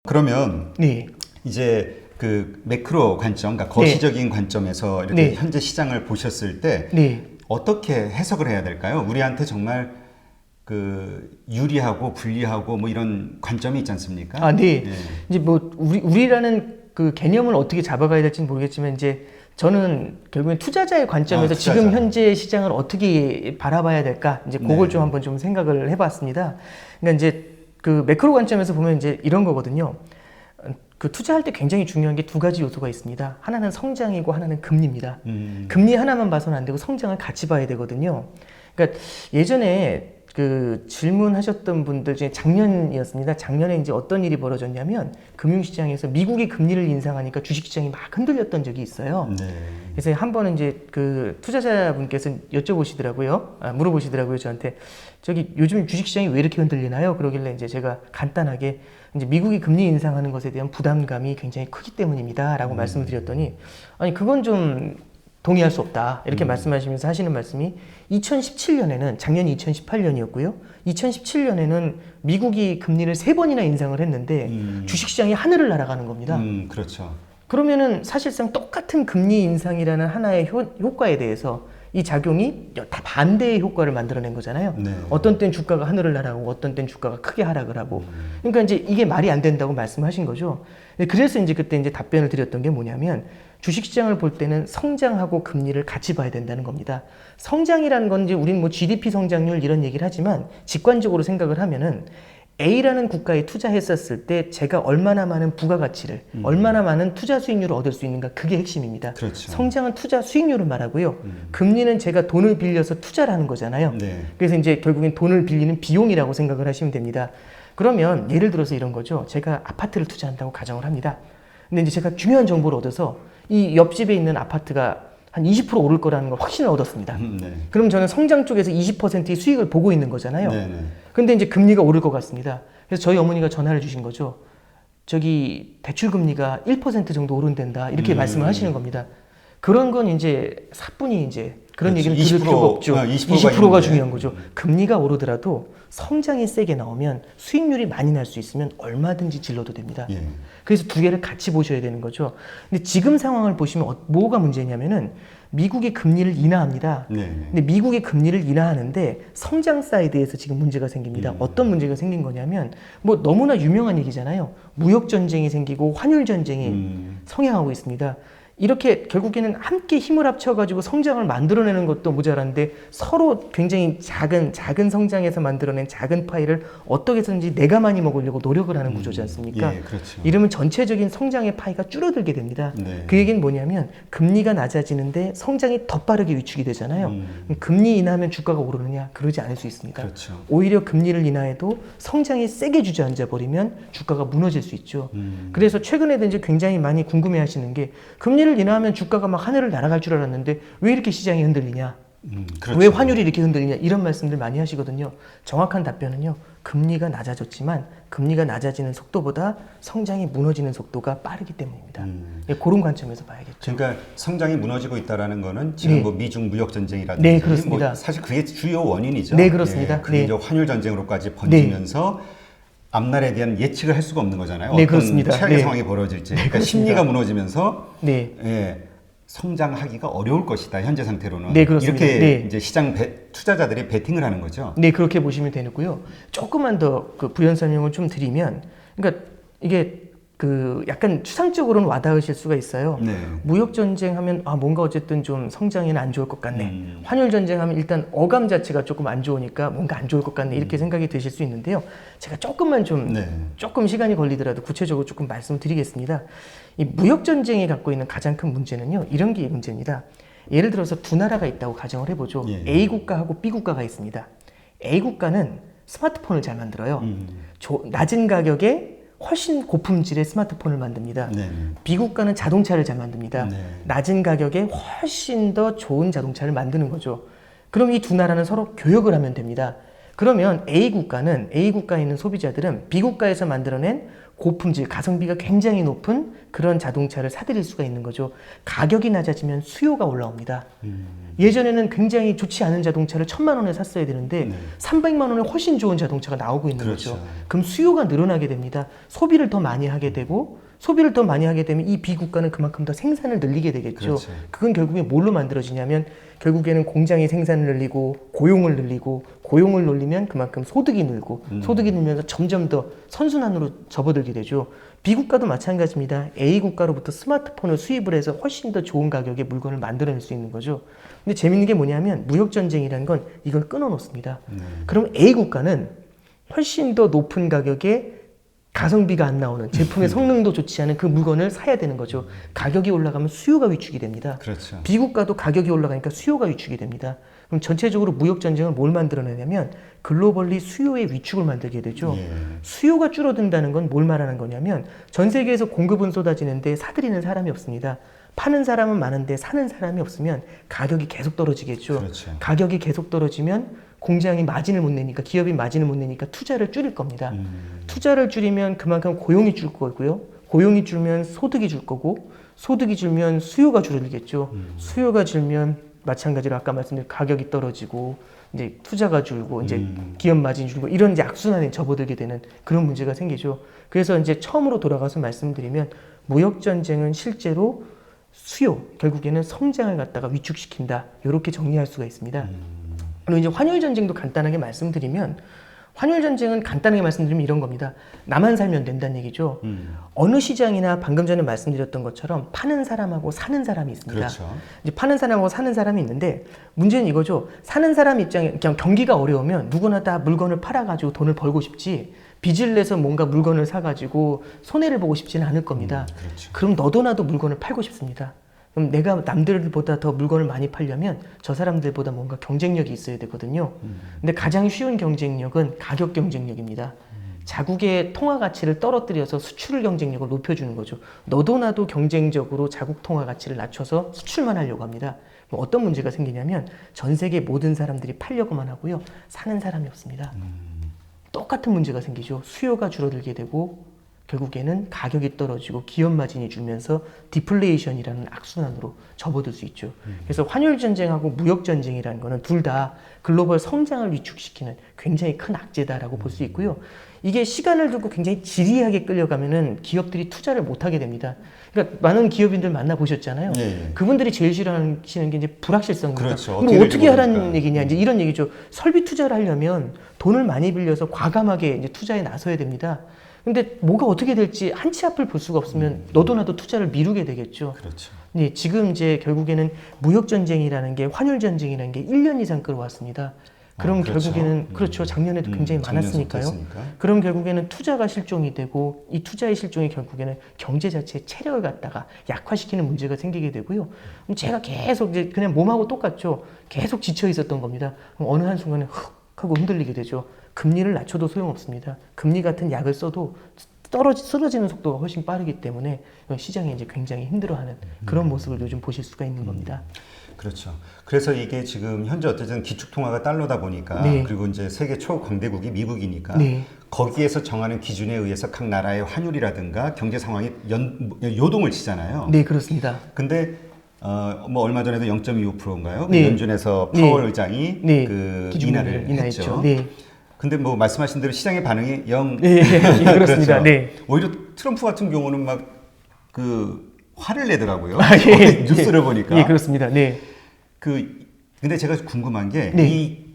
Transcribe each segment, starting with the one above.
그러면 네. 이제 그 매크로 관점, 그러니까 거시적인 관점에서 이렇게 네. 현재 시장을 보셨을 때 네. 어떻게 해석을 해야 될까요? 우리한테 정말 그 유리하고 불리하고 뭐 이런 관점이 있지 않습니까? 아, 네. 예. 이제 뭐 우리라는 그 개념을 어떻게 잡아가야 될지는 모르겠지만 이제 저는 결국엔 투자자의 관점에서 투자자. 지금 현재 시장을 어떻게 바라봐야 될까 이제 그걸 네. 좀 한번 좀 생각을 해봤습니다. 그러니까 이제 그 매크로 관점에서 보면 이제 이런 거거든요. 그 투자할 때 굉장히 중요한 게 두 가지 요소가 있습니다. 하나는 성장이고 하나는 금리입니다. 금리 하나만 봐서는 안 되고 성장을 같이 봐야 되거든요. 그러니까 예전에 그 질문하셨던 분들 중에 작년이었습니다. 작년에 이제 어떤 일이 벌어졌냐면 금융시장에서 미국이 금리를 인상하니까 주식시장이 막 흔들렸던 적이 있어요. 네. 그래서 한 번은 이제 그 투자자분께서 여쭤보시더라고요. 물어보시더라고요. 저한테 저기 요즘 주식시장이 왜 이렇게 흔들리나요? 그러길래 이제 제가 간단하게 이제 미국이 금리 인상하는 것에 대한 부담감이 굉장히 크기 때문입니다라고 말씀을 드렸더니 아니 그건 좀 동의할 수 없다 이렇게 말씀하시면서 하시는 말씀이 2017년에는 작년이 2018년이었고요. 2017년에는 미국이 금리를 3번이나 인상을 했는데 주식시장이 하늘을 날아가는 겁니다. 그렇죠. 그러면은 사실상 똑같은 금리 인상이라는 하나의 효과에 대해서 이 작용이 다 반대의 효과를 만들어낸 거잖아요. 네. 어떤 땐 주가가 하늘을 날아가고 어떤 땐 주가가 크게 하락을 하고. 그러니까 이제 이게 말이 안 된다고 말씀하신 거죠. 그래서 이제 그때 이제 답변을 드렸던 게 뭐냐면 주식시장을 볼 때는 성장하고 금리를 같이 봐야 된다는 겁니다. 성장이라는 건 이제 우리는 뭐 GDP 성장률 이런 얘기를 하지만 직관적으로 생각을 하면은 A라는 국가에 투자했었을 때 제가 얼마나 많은 부가가치를, 얼마나 많은 투자 수익률을 얻을 수 있는가 그게 핵심입니다. 그렇죠. 성장은 투자 수익률을 말하고요. 금리는 제가 돈을 빌려서 투자를 하는 거잖아요. 네. 그래서 이제 결국엔 돈을 빌리는 비용이라고 생각을 하시면 됩니다. 그러면 예를 들어서 이런 거죠. 제가 아파트를 투자한다고 가정을 합니다. 근데 이제 제가 중요한 정보를 얻어서 이 옆집에 있는 아파트가 한 20% 오를 거라는 걸 확신을 얻었습니다. 네. 그럼 저는 성장 쪽에서 20%의 수익을 보고 있는 거잖아요. 네. 네. 근데 이제 금리가 오를 것 같습니다. 그래서 저희 어머니가 전화를 주신 거죠. 저기 대출 금리가 1% 정도 오른댄다. 이렇게 말씀을 하시는 겁니다. 그런 건 이제 사뿐히 이제 그런 그렇죠. 얘기를 들을 필요가 없죠. 20%가 20%가 중요한 거죠. 금리가 오르더라도 성장이 세게 나오면 수익률이 많이 날 수 있으면 얼마든지 질러도 됩니다. 예. 그래서 두 개를 같이 보셔야 되는 거죠. 근데 지금 상황을 보시면 뭐가 문제냐면은 미국이 금리를 인하합니다. 네. 근데 미국이 금리를 인하하는데 성장 사이드에서 지금 문제가 생깁니다. 어떤 문제가 생긴 거냐면 뭐 너무나 유명한 얘기잖아요. 무역 전쟁이 생기고 환율 전쟁이 성행하고 있습니다. 이렇게 결국에는 함께 힘을 합쳐가지고 성장을 만들어내는 것도 모자란데 서로 굉장히 작은 성장에서 만들어낸 작은 파이를 어떻게 해서든지 내가 많이 먹으려고 노력을 하는 구조지 않습니까? 예, 그렇죠. 이러면 전체적인 성장의 파이가 줄어들게 됩니다. 네. 그 얘기는 뭐냐면 금리가 낮아지는데 성장이 더 빠르게 위축이 되잖아요. 금리 인하하면 주가가 오르느냐? 그러지 않을 수 있습니다. 그렇죠. 오히려 금리를 인하해도 성장이 세게 주저앉아 버리면 주가가 무너질 수 있죠. 그래서 최근에도 이제 굉장히 많이 궁금해 하시는 게 금리를 인하하면 주가가 막 하늘을 날아갈 줄 알았는데 왜 이렇게 시장이 흔들리냐? 그렇죠. 왜 환율이 이렇게 흔들리냐? 이런 말씀들 많이 하시거든요. 정확한 답변은요. 금리가 낮아졌지만 금리가 낮아지는 속도보다 성장이 무너지는 속도가 빠르기 때문입니다. 예, 그런 관점에서 봐야겠죠. 그러니까 성장이 무너지고 있다라는 거는 지금 네. 뭐 미중 무역 전쟁이라든지 네, 그렇습니다. 뭐 사실 그게 주요 원인이죠. 네, 그렇습니다. 예, 그게 네. 이제 환율 전쟁으로까지 번지면서 앞날에 대한 예측을 할 수가 없는 거잖아요. 네, 어떤 그렇습니다. 최악의 네. 상황이 벌어질지. 네, 그러니까 그렇습니다. 심리가 무너지면서 네. 예, 성장하기가 어려울 것이다. 현재 상태로는. 네, 그렇습니다. 이렇게 네. 이제 시장 투자자들이 베팅을 하는 거죠. 네, 그렇게 보시면 되고요. 조금만 더 그 부연 설명을 좀 드리면, 그러니까 이게 그 약간 추상적으로는 와닿으실 수가 있어요. 네. 무역 전쟁 하면 뭔가 어쨌든 좀 성장에는 안 좋을 것 같네. 환율 전쟁 하면 일단 어감 자체가 조금 안 좋으니까 뭔가 안 좋을 것 같네. 이렇게 생각이 드실 수 있는데요. 제가 조금만 좀 네. 조금 시간이 걸리더라도 구체적으로 조금 말씀드리겠습니다. 이 무역 전쟁이 갖고 있는 가장 큰 문제는요. 이런 게 문제입니다. 예를 들어서 두 나라가 있다고 가정을 해보죠. 예. A 국가하고 B 국가가 있습니다. A 국가는 스마트폰을 잘 만들어요. 낮은 가격에 훨씬 고품질의 스마트폰을 만듭니다. 네. B 국가는 자동차를 잘 만듭니다. 네. 낮은 가격에 훨씬 더 좋은 자동차를 만드는 거죠. 그럼 이 두 나라는 서로 교역을 하면 됩니다. 그러면 A 국가에 있는 소비자들은 B 국가에서 만들어낸 고품질, 가성비가 굉장히 높은 그런 자동차를 사들일 수가 있는 거죠. 가격이 낮아지면 수요가 올라옵니다. 예전에는 굉장히 좋지 않은 자동차를 1,000만 원에 샀어야 되는데 네. 300만 원에 훨씬 좋은 자동차가 나오고 있는 그렇죠. 거죠. 그럼 수요가 늘어나게 됩니다. 소비를 더 많이 하게 되고 소비를 더 많이 하게 되면 이 비국가는 그만큼 더 생산을 늘리게 되겠죠. 그렇죠. 그건 결국에 뭘로 만들어지냐면 결국에는 공장이 생산을 늘리고 고용을 늘리고 고용을 늘리면 그만큼 소득이 늘고 소득이 늘면서 점점 더 선순환으로 접어들게 되죠. B국가도 마찬가지입니다. A국가로부터 스마트폰을 수입을 해서 훨씬 더 좋은 가격에 물건을 만들어낼 수 있는 거죠. 근데 재밌는 게 뭐냐면 무역전쟁이라는 건 이걸 끊어놓습니다. 그럼 A국가는 훨씬 더 높은 가격에 가성비가 안 나오는 제품의 성능도 좋지 않은 그 물건을 사야 되는 거죠. 가격이 올라가면 수요가 위축이 됩니다. 그렇죠. B국가도 가격이 올라가니까 수요가 위축이 됩니다. 그럼 전체적으로 무역전쟁은 뭘 만들어내냐면 글로벌리 수요의 위축을 만들게 되죠. 예. 수요가 줄어든다는 건 뭘 말하는 거냐면 전 세계에서 공급은 쏟아지는데 사들이는 사람이 없습니다. 파는 사람은 많은데 사는 사람이 없으면 가격이 계속 떨어지겠죠. 그렇죠. 가격이 계속 떨어지면 공장이 마진을 못 내니까 기업이 마진을 못 내니까 투자를 줄일 겁니다. 투자를 줄이면 그만큼 고용이 줄 거고요. 고용이 줄면 소득이 줄 거고 소득이 줄면 수요가 줄어들겠죠. 수요가 줄면 마찬가지로 아까 말씀드린 가격이 떨어지고 이제 투자가 줄고 이제 기업 마진이 줄고 이런 이제 악순환에 접어들게 되는 그런 문제가 생기죠. 그래서 이제 처음으로 돌아가서 말씀드리면 무역 전쟁은 실제로 수요 결국에는 성장을 갖다가 위축시킨다. 이렇게 정리할 수가 있습니다. 그리고 이제 환율 전쟁도 간단하게 말씀드리면 환율 전쟁은 간단하게 말씀드리면 이런 겁니다. 나만 살면 된다는 얘기죠. 어느 시장이나 방금 전에 말씀드렸던 것처럼 파는 사람하고 사는 사람이 있습니다. 그렇죠. 이제 파는 사람하고 사는 사람이 있는데 문제는 이거죠. 사는 사람 입장에 그냥 경기가 어려우면 누구나 다 물건을 팔아가지고 돈을 벌고 싶지 빚을 내서 뭔가 물건을 사가지고 손해를 보고 싶지는 않을 겁니다. 그렇죠. 그럼 너도 나도 물건을 팔고 싶습니다. 그럼 내가 남들보다 더 물건을 많이 팔려면 저 사람들보다 뭔가 경쟁력이 있어야 되거든요. 근데 가장 쉬운 경쟁력은 가격 경쟁력입니다. 자국의 통화 가치를 떨어뜨려서 수출 경쟁력을 높여주는 거죠. 너도 나도 경쟁적으로 자국 통화 가치를 낮춰서 수출만 하려고 합니다. 그럼 어떤 문제가 생기냐면 전 세계 모든 사람들이 팔려고만 하고요. 사는 사람이 없습니다. 똑같은 문제가 생기죠. 수요가 줄어들게 되고 결국에는 가격이 떨어지고 기업 마진이 줄면서 디플레이션이라는 악순환으로 접어들 수 있죠. 그래서 환율 전쟁하고 무역 전쟁이라는 거는 둘 다 글로벌 성장을 위축시키는 굉장히 큰 악재다라고 볼 수 있고요. 이게 시간을 두고 굉장히 지리하게 끌려가면은 기업들이 투자를 못 하게 됩니다. 그러니까 많은 기업인들 만나 보셨잖아요. 예. 그분들이 제일 싫어하시는 게 이제 불확실성입니다. 그렇죠. 뭐 어떻게 하라는 모르니까. 얘기냐 이제 이런 얘기죠. 설비 투자를 하려면 돈을 많이 빌려서 과감하게 이제 투자에 나서야 됩니다. 근데 뭐가 어떻게 될지 한치 앞을 볼 수가 없으면 너도 나도 투자를 미루게 되겠죠. 그렇죠. 네, 지금 이제 결국에는 무역 전쟁이라는 게 환율 전쟁이라는 게 1년 이상 끌어왔습니다. 그럼 그렇죠. 결국에는 그렇죠. 작년에도 굉장히 많았으니까요. 작년에 그럼 결국에는 투자가 실종이 되고 이 투자의 실종이 결국에는 경제 자체의 체력을 갖다가 약화시키는 문제가 생기게 되고요. 그럼 제가 계속 이제 그냥 몸하고 똑같죠. 계속 지쳐 있었던 겁니다. 그럼 어느 한 순간에 훅 하고 흔들리게 되죠. 금리를 낮춰도 소용없습니다. 금리 같은 약을 써도 쓰러지는 속도가 훨씬 빠르기 때문에 시장이 이제 굉장히 힘들어하는 그런 모습을 요즘 보실 수가 있는 겁니다. 그렇죠. 그래서 이게 지금 현재 어쨌든 기축통화가 달러다 보니까 네. 그리고 이제 세계 초강대국이 미국이니까 네. 거기에서 정하는 기준에 의해서 각 나라의 환율이라든가 경제 상황이 요동을 치잖아요. 네, 그렇습니다. 근데 뭐 얼마 전에도 0.25%인가요? 네. 연준에서 네. 파월 의장이 네. 그 기준금리를 인하를 했죠. 네. 근데 뭐 말씀하신 대로 시장의 반응이 영 네, 그렇습니다. 그렇죠. 네. 오히려 트럼프 같은 경우는 막 그 화를 내더라고요. 예. 뉴스를 보니까. 예, 그렇습니다. 네. 근데 제가 궁금한 게 네. 이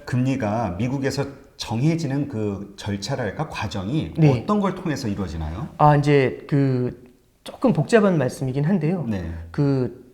금리가 미국에서 정해지는 그 절차랄까 과정이 네. 어떤 걸 통해서 이루어지나요? 이제 조금 복잡한 말씀이긴 한데요. 네.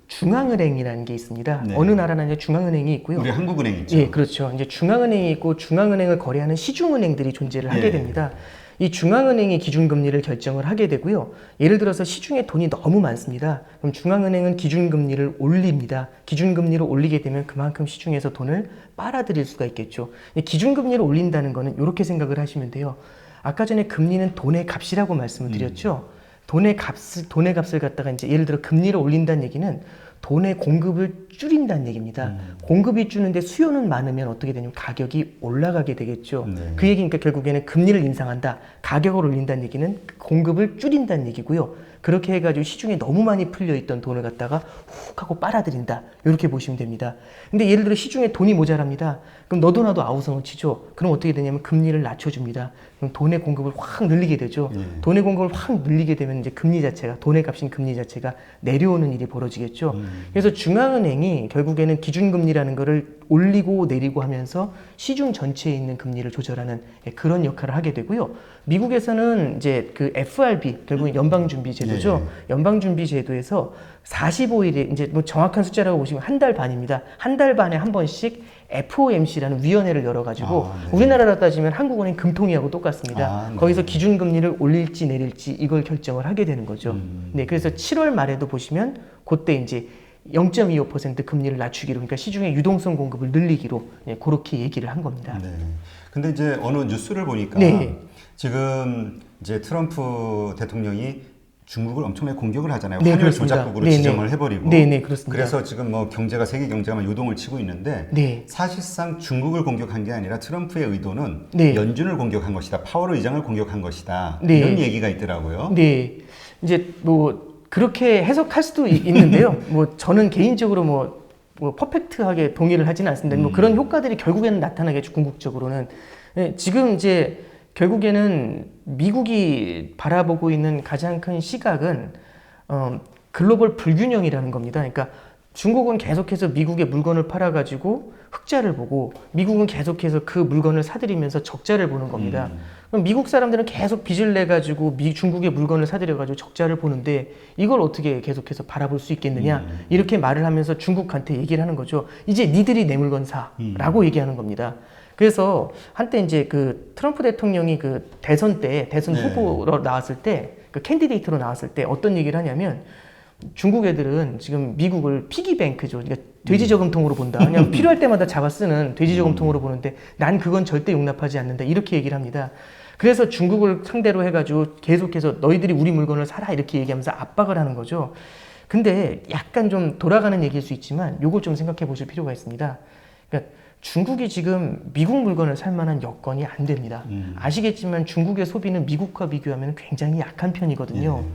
중앙은행이라는 게 있습니다. 네. 어느 나라나 이제 중앙은행이 있고요. 우리 한국은행 있죠. 예, 그렇죠. 이제 중앙은행이 있고 중앙은행을 거래하는 시중은행들이 존재를 하게 네. 됩니다. 이 중앙은행이 기준금리를 결정을 하게 되고요. 예를 들어서 시중에 돈이 너무 많습니다. 그럼 중앙은행은 기준금리를 올립니다. 기준금리를 올리게 되면 그만큼 시중에서 돈을 빨아들일 수가 있겠죠. 기준금리를 올린다는 거는 이렇게 생각을 하시면 돼요. 아까 전에 금리는 돈의 값이라고 말씀을 드렸죠. 돈의 값을 갖다가 이제 예를 들어 금리를 올린다는 얘기는 돈의 공급을 줄인다는 얘기입니다. 공급이 줄는데 수요는 많으면 어떻게 되냐면 가격이 올라가게 되겠죠. 네. 그 얘기니까 결국에는 금리를 인상한다. 가격을 올린다는 얘기는 공급을 줄인다는 얘기고요. 그렇게 해가지고 시중에 너무 많이 풀려있던 돈을 갖다가 훅 하고 빨아들인다. 이렇게 보시면 됩니다. 근데 예를 들어 시중에 돈이 모자랍니다. 그럼 너도 나도 아우성을 치죠. 그럼 어떻게 되냐면 금리를 낮춰줍니다. 그럼 돈의 공급을 확 늘리게 되죠. 돈의 공급을 확 늘리게 되면 이제 금리 자체가, 돈의 값인 금리 자체가 내려오는 일이 벌어지겠죠. 그래서 중앙은행이 결국에는 기준금리라는 거를 올리고 내리고 하면서 시중 전체에 있는 금리를 조절하는 그런 역할을 하게 되고요. 미국에서는 이제 그 FRB, 결국은 연방준비제도죠. 연방준비제도에서 45일에 이제 뭐 정확한 숫자라고 보시면 한 달 반입니다. 한 달 반에 한 번씩 FOMC라는 위원회를 열어가지고 우리나라로 따지면 한국은행 금통위하고 똑같습니다. 거기서 기준금리를 올릴지 내릴지 이걸 결정을 하게 되는 거죠. 네, 그래서 7월 말에도 보시면 그때 이제 0.25% 금리를 낮추기로, 그러니까 시중의 유동성 공급을 늘리기로 그렇게 얘기를 한 겁니다. 네. 근데 이제 어느 뉴스를 보니까 지금 이제 트럼프 대통령이 중국을 엄청나게 공격을 하잖아요. 네, 환율 그렇습니다. 조작국으로 지정을 해버리고. 네, 그렇습니다. 그래서 지금 뭐 경제가 세계 경제가 막 요동을 치고 있는데 사실상 중국을 공격한 게 아니라 트럼프의 의도는 연준을 공격한 것이다. 파월 의장을 공격한 것이다. 이런 얘기가 있더라고요. 네, 이제 뭐 그렇게 해석할 수도 있는데요. 뭐 저는 개인적으로 뭐 퍼펙트하게 동의를 하지는 않습니다. 뭐 그런 효과들이 결국에는 나타나겠죠. 궁극적으로는. 네, 지금 이제 결국에는 미국이 바라보고 있는 가장 큰 시각은 글로벌 불균형이라는 겁니다. 그러니까 중국은 계속해서 미국의 물건을 팔아가지고 흑자를 보고 미국은 계속해서 그 물건을 사들이면서 적자를 보는 겁니다. 그럼 미국 사람들은 계속 빚을 내가지고 중국의 물건을 사들여가지고 적자를 보는데 이걸 어떻게 계속해서 바라볼 수 있겠느냐 이렇게 말을 하면서 중국한테 얘기를 하는 거죠. 이제 니들이 내 물건 사라고 얘기하는 겁니다. 그래서 한때 이제 그 트럼프 대통령이 그 대선 후보로 나왔을 때, 그 캔디데이트로 나왔을 때 어떤 얘기를 하냐면 중국 애들은 지금 미국을 피기뱅크죠. 그러니까 돼지 저금통으로 본다. 그냥 필요할 때마다 잡아 쓰는 돼지 저금통으로 보는데 난 그건 절대 용납하지 않는다. 이렇게 얘기를 합니다. 그래서 중국을 상대로 해가지고 계속해서 너희들이 우리 물건을 사라 이렇게 얘기하면서 압박을 하는 거죠. 근데 약간 좀 돌아가는 얘기일 수 있지만 요걸 좀 생각해 보실 필요가 있습니다. 그러니까 중국이 지금 미국 물건을 살 만한 여건이 안 됩니다. 아시겠지만 중국의 소비는 미국과 비교하면 굉장히 약한 편이거든요.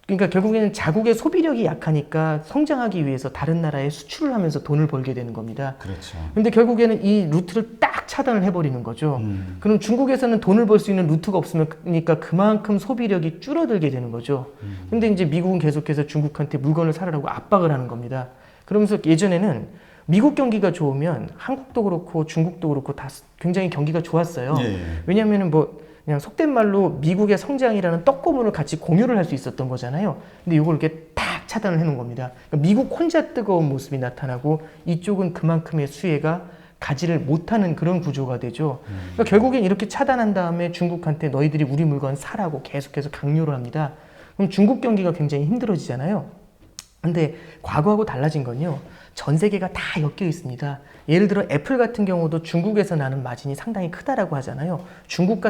그러니까 결국에는 자국의 소비력이 약하니까 성장하기 위해서 다른 나라에 수출을 하면서 돈을 벌게 되는 겁니다. 그렇죠. 근데 결국에는 이 루트를 딱 차단을 해버리는 거죠. 그럼 중국에서는 돈을 벌 수 있는 루트가 없으니까 그만큼 소비력이 줄어들게 되는 거죠. 근데 이제 미국은 계속해서 중국한테 물건을 사라고 압박을 하는 겁니다. 그러면서 예전에는 미국 경기가 좋으면 한국도 그렇고 중국도 그렇고 다 굉장히 경기가 좋았어요. 왜냐하면 뭐 그냥 속된 말로 미국의 성장이라는 떡고물을 같이 공유를 할 수 있었던 거잖아요. 근데 이걸 이렇게 탁 차단을 해놓은 겁니다. 그러니까 미국 혼자 뜨거운 모습이 나타나고 이쪽은 그만큼의 수혜가 가지를 못하는 그런 구조가 되죠. 그러니까 결국엔 이렇게 차단한 다음에 중국한테 너희들이 우리 물건 사라고 계속해서 강요를 합니다. 그럼 중국 경기가 굉장히 힘들어지잖아요. 근데 과거하고 달라진 건요. 전 세계가 다 엮여 있습니다. 예를 들어 애플 같은 경우도 중국에서 나는 마진이 상당히 크다라고 하잖아요. 중국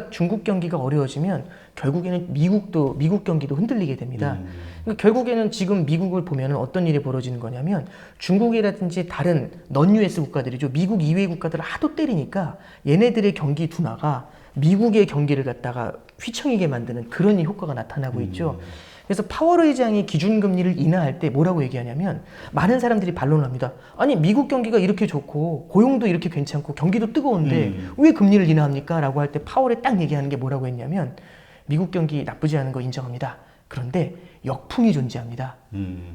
경기가 어려워지면 결국에는 미국 경기도 흔들리게 됩니다. 그러니까 결국에는 지금 미국을 보면 어떤 일이 벌어지는 거냐면 중국이라든지 다른 넌 US 국가들이죠. 미국 이외의 국가들을 하도 때리니까 얘네들의 경기 둔화가 미국의 경기를 갖다가 휘청이게 만드는 그런 효과가 나타나고 있죠. 그래서 파월 의장이 기준금리를 인하할 때 뭐라고 얘기하냐면 많은 사람들이 반론을 합니다. 아니 미국 경기가 이렇게 좋고 고용도 이렇게 괜찮고 경기도 뜨거운데 왜 금리를 인하합니까? 라고 할 때 파월에 딱 얘기하는 게 뭐라고 했냐면 미국 경기 나쁘지 않은 거 인정합니다. 그런데 역풍이 존재합니다.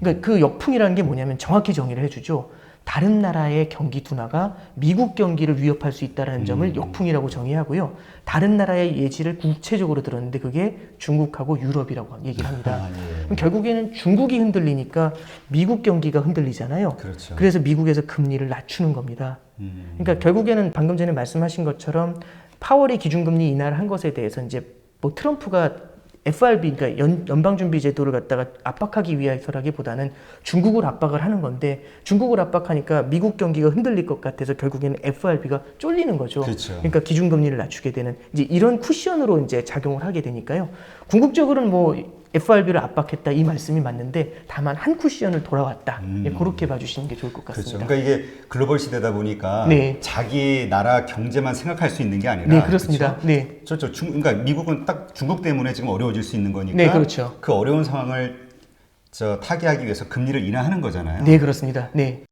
그러니까 그 역풍이라는 게 뭐냐면 정확히 정의를 해주죠. 다른 나라의 경기 둔화가 미국 경기를 위협할 수 있다는 점을 역풍이라고 정의하고요. 다른 나라의 예시를 구체적으로 들었는데 그게 중국하고 유럽이라고 얘기를 합니다. 그럼 결국에는 중국이 흔들리니까 미국 경기가 흔들리잖아요. 그렇죠. 그래서 미국에서 금리를 낮추는 겁니다. 그러니까 결국에는 방금 전에 말씀하신 것처럼 파월이 기준금리 인하를 한 것에 대해서 이제 뭐 트럼프가 FRB, 그러니까 연방준비제도를 갖다가 압박하기 위해서라기보다는 중국을 압박을 하는 건데 중국을 압박하니까 미국 경기가 흔들릴 것 같아서 결국에는 FRB가 쫄리는 거죠. 그렇죠. 그러니까 기준금리를 낮추게 되는 이제 이런 쿠션으로 이제 작용을 하게 되니까요. 궁극적으로는 뭐 FRB를 압박했다 이 말씀이 맞는데 다만 한 쿠션을 돌아왔다. 예, 그렇게 봐주시는 게 좋을 것 같습니다. 그렇죠. 그러니까 이게 글로벌 시대다 보니까 네. 자기 나라 경제만 생각할 수 있는 게 아니라 네, 그렇습니다. 그렇죠? 네. 그러니까 미국은 딱 중국 때문에 지금 어려워질 수 있는 거니까 네, 그렇죠. 그 어려운 상황을 타개하기 위해서 금리를 인하하는 거잖아요. 네, 그렇습니다. 네.